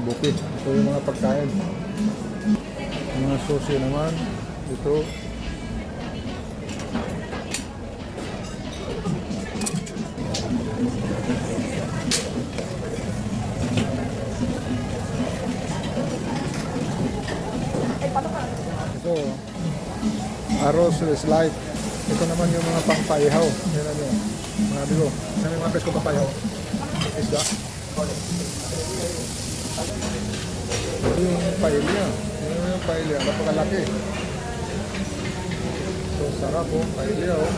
buki. Ito yung mga pagkain. Yung mga sushi naman. Ito. Ito. Arroz is life. Ito naman yung mga pangpaihaw. Yan nyo. Mga bigo. Yan yung mga pesko pangpaihaw. Isda. Ito yung paella. Yan yung paella. Napakalaki. So, sarap oh. Paella oh.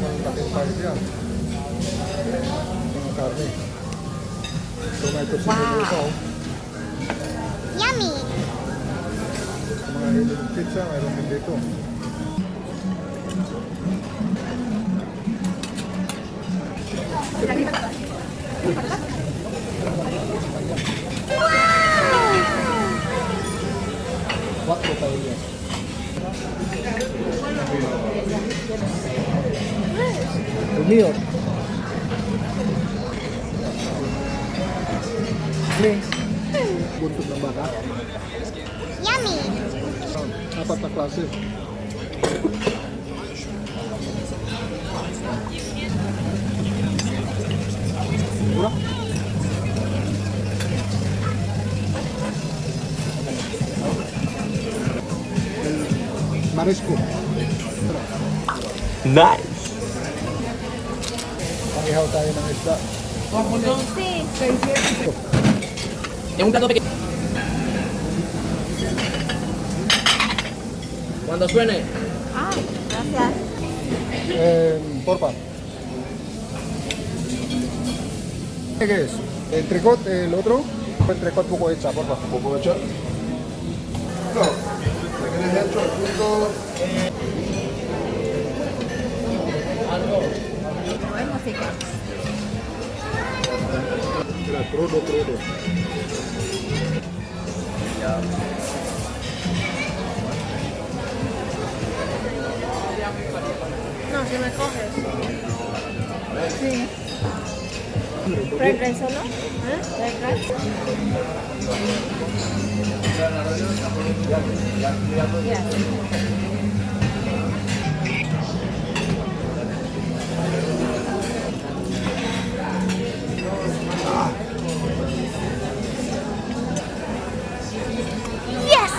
Malaking paella. Mga karne. So, may tosinilo pa oh. Yummy! Sa mga hilig ng pizza, mayroon din dito. Quattro paella. El mío. Buntut ng baka. Yummy! Apat na klase. Mura. Marisco. Nice. Pangihaw tayo ng isda. Yung plato pequeño. Cuando suene. Ah, gracias. Porfa. ¿Qué es? ¿Entrecot el otro? Entrecot poco hecha, porfa. ¿Poco hecha? No. ¿Me querés hecho el punto? Música. Era crudo, crudo. No, si me coges. Sí. ¿Fried rice solo? ¿Eh? ¿Fried rice? Yes! Yes!